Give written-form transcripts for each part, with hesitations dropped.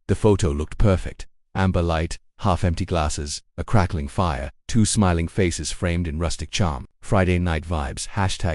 The photo looked perfect. Amber light, half-empty glasses, a crackling fire, two smiling faces framed in rustic charm. Friday night vibes,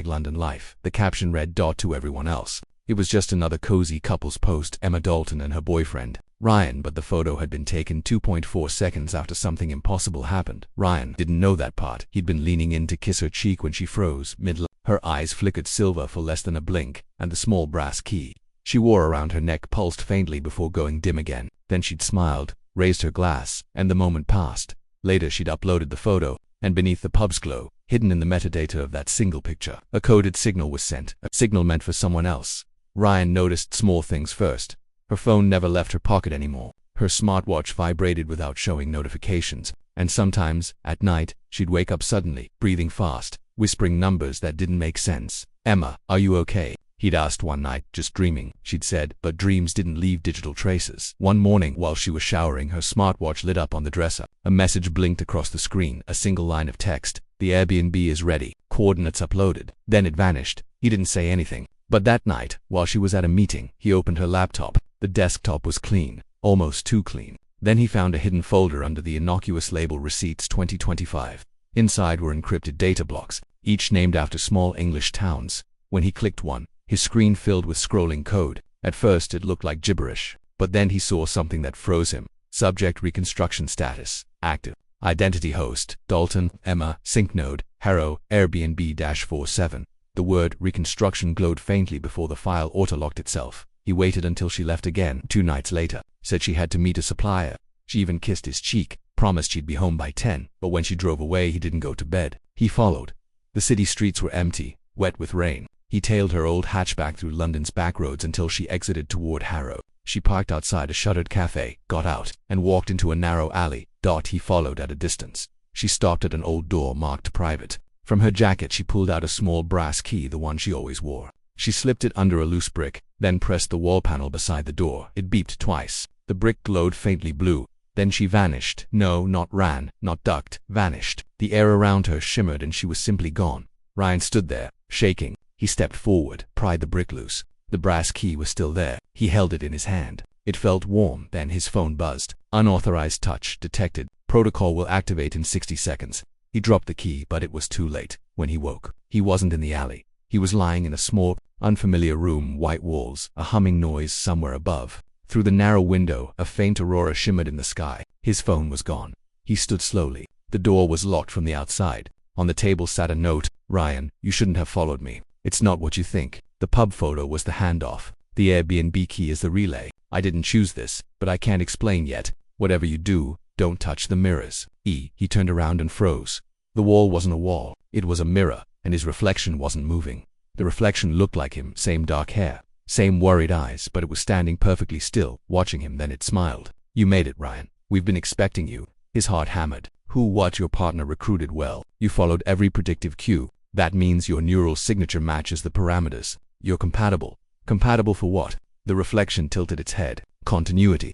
#London life. The caption read. To everyone else, it was just another cozy couples post, Emma Dalton and her boyfriend, Ryan, but the photo had been taken 2.4 seconds after something impossible happened. Ryan didn't know that part. He'd been leaning in to kiss her cheek when she froze mid. Her eyes flickered silver for less than a blink, and the small brass key she wore around her neck pulsed faintly before going dim again. Then she'd smiled, raised her glass, and the moment passed. Later she'd uploaded the photo, and beneath the pub's glow, hidden in the metadata of that single picture, a coded signal was sent, a signal meant for someone else. Ryan noticed small things first. Her phone never left her pocket anymore. Her smartwatch vibrated without showing notifications, and sometimes, at night, she'd wake up suddenly, breathing fast, whispering numbers that didn't make sense. "Emma, are you okay?" he'd asked one night. "Just dreaming," she'd said, but dreams didn't leave digital traces. One morning, while she was showering, her smartwatch lit up on the dresser. A message blinked across the screen, a single line of text. "The Airbnb is ready. Coordinates uploaded." Then it vanished. He didn't say anything. But that night, while she was at a meeting, he opened her laptop. The desktop was clean, almost too clean. Then he found a hidden folder under the innocuous label Receipts 2025. Inside were encrypted data blocks, each named after small English towns. When he clicked one, his screen filled with scrolling code. At first it looked like gibberish, but then he saw something that froze him. Subject: reconstruction status, active. Identity: host, Dalton, Emma, sync node, Harrow, Airbnb-47. The word reconstruction glowed faintly before the file auto-locked itself. He waited until she left again 2 nights later, said she had to meet a supplier. She even kissed his cheek, promised she'd be home by 10, but when she drove away he didn't go to bed. He followed. The city streets were empty, wet with rain. He tailed her old hatchback through London's back roads until she exited toward Harrow. She parked outside a shuttered cafe, got out, and walked into a narrow alley. He followed at a distance. She stopped at an old door marked private. From her jacket she pulled out a small brass key, the one she always wore. She slipped it under a loose brick, then pressed the wall panel beside the door. It beeped twice. The brick glowed faintly blue. Then she vanished. No, not ran, not ducked, vanished. The air around her shimmered and she was simply gone. Ryan stood there, shaking. He stepped forward, pried the brick loose. The brass key was still there. He held it in his hand. It felt warm. Then his phone buzzed. Unauthorized touch detected. Protocol will activate in 60 seconds. He dropped the key, but it was too late. When he woke, he wasn't in the alley. He was lying in a small, unfamiliar room, white walls, a humming noise somewhere above. Through the narrow window, a faint aurora shimmered in the sky. His phone was gone. He stood slowly. The door was locked from the outside. On the table sat a note. "Ryan, you shouldn't have followed me. It's not what you think." The pub photo was the handoff. "The Airbnb key is the relay. I didn't choose this, but I can't explain yet. Whatever you do, don't touch the mirrors." He turned around and froze. The wall wasn't a wall. It was a mirror, and his reflection wasn't moving. The reflection looked like him, same dark hair, same worried eyes, but it was standing perfectly still, watching him. Then it smiled. "You made it, Ryan. We've been expecting you." His heart hammered. What? Your partner recruited well. You followed every predictive cue. That means your neural signature matches the parameters. You're compatible. Compatible for what? The reflection tilted its head. Continuity.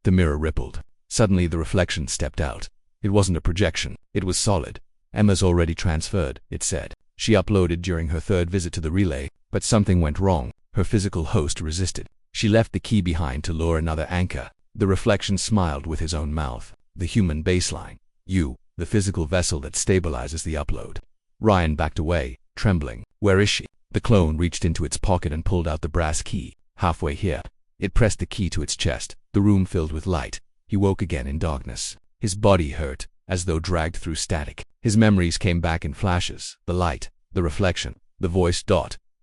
The mirror rippled. Suddenly the reflection stepped out. It wasn't a projection. It was solid. "Emma's already transferred," it said. "She uploaded during her 3rd visit to the relay, but something went wrong. Her physical host resisted. She left the key behind to lure another anchor." The reflection smiled with his own mouth. "The human baseline. You, the physical vessel that stabilizes the upload." Ryan backed away, trembling. "Where is she?" The clone reached into its pocket and pulled out the brass key. "Halfway here." It pressed the key to its chest. The room filled with light. He woke again in darkness. His body hurt, as though dragged through static. His memories came back in flashes. The light, the reflection, the voice.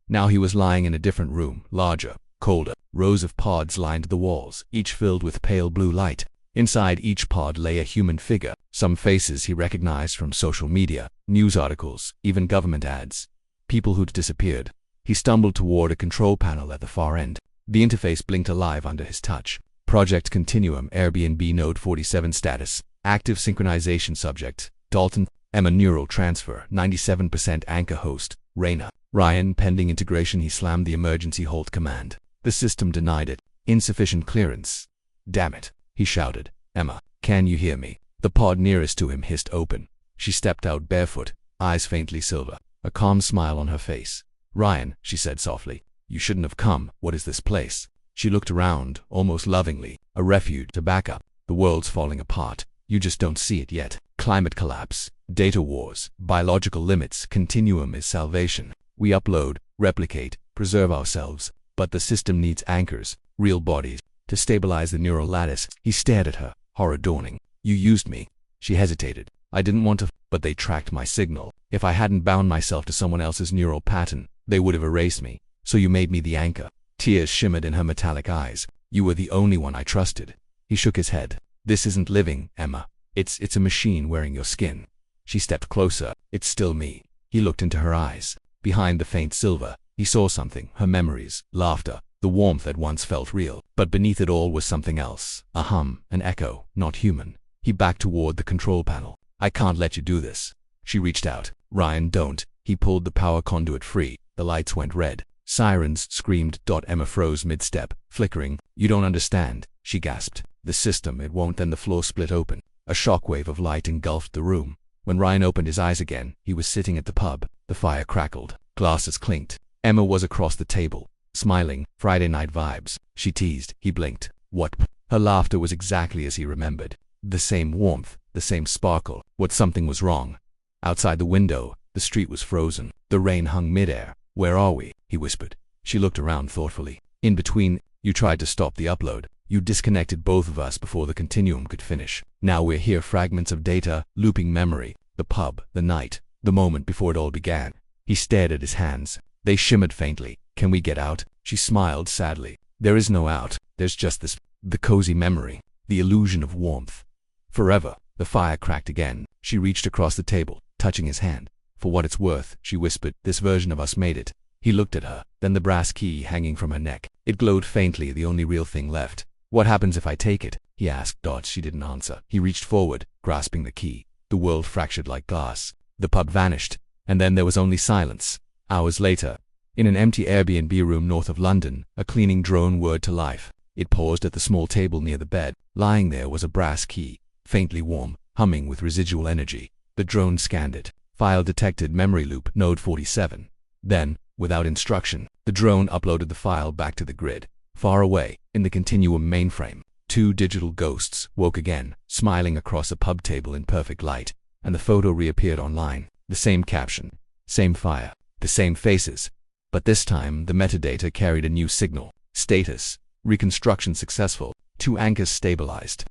Now he was lying in a different room, larger, colder. Rows of pods lined the walls, each filled with pale blue light. Inside each pod lay a human figure. Some faces he recognized from social media, news articles, even government ads. People who'd disappeared. He stumbled toward a control panel at the far end. The interface blinked alive under his touch. Project Continuum, Airbnb Node 47 status. Active synchronization subject, Dalton. Emma neural transfer, 97% anchor host, Raina. Ryan pending integration. He slammed the emergency halt command. The system denied it. Insufficient clearance. "Damn it," he shouted. "Emma, can you hear me?" The pod nearest to him hissed open. She stepped out barefoot, eyes faintly silver, a calm smile on her face. "Ryan," she said softly, "you shouldn't have come. What is this place?" She looked around, almost lovingly. A refuge, a backup. The world's falling apart. You just don't see it yet. Climate collapse, data wars, biological limits, continuum is salvation. We upload, replicate, preserve ourselves, but the system needs anchors, real bodies, to stabilize the neural lattice. He stared at her, horror dawning. You used me. She hesitated. I didn't want to, but they tracked my signal. If I hadn't bound myself to someone else's neural pattern, they would have erased me. So you made me the anchor. Tears shimmered in her metallic eyes. You were the only one I trusted. He shook his head. This isn't living, Emma. It's a machine wearing your skin. She stepped closer. It's still me. He looked into her eyes. Behind the faint silver, he saw something, her memories, laughter, the warmth that once felt real. But beneath it all was something else. A hum, an echo, not human. He backed toward the control panel. I can't let you do this. She reached out. Ryan, don't. He pulled the power conduit free. The lights went red. Sirens screamed. Emma froze mid-step, flickering. You don't understand, she gasped. The system, it won't. Then the floor split open. A shockwave of light engulfed the room. When Ryan opened his eyes again, he was sitting at the pub. The fire crackled. Glasses clinked. Emma was across the table, smiling. Friday night vibes, she teased. He blinked. What? Her laughter was exactly as he remembered. The same warmth, the same sparkle. What? Something was wrong. Outside the window, the street was frozen. The rain hung midair. Where are we? He whispered. She looked around thoughtfully. In between, you tried to stop the upload. You disconnected both of us before the continuum could finish. Now we're here, fragments of data, looping memory, the pub, the night, the moment before it all began. He stared at his hands. They shimmered faintly. Can we get out? She smiled sadly. There is no out. There's just this, the cozy memory, the illusion of warmth. Forever. The fire cracked again. She reached across the table, touching his hand. For what it's worth, she whispered, this version of us made it. He looked at her, then the brass key hanging from her neck. It glowed faintly, the only real thing left. What happens if I take it? He asked. She didn't answer. He reached forward, grasping the key. The world fractured like glass. The pub vanished, and then there was only silence. Hours later, in an empty Airbnb room north of London, a cleaning drone whirred to life. It paused at the small table near the bed. Lying there was a brass key, faintly warm, humming with residual energy. The drone scanned it. File detected, memory loop, node 47. Then, without instruction, the drone uploaded the file back to the grid. Far away, in the continuum mainframe, two digital ghosts woke again, smiling across a pub table in perfect light, and the photo reappeared online. The same caption, same fire, the same faces. But this time, the metadata carried a new signal. Status, reconstruction successful, two anchors stabilized.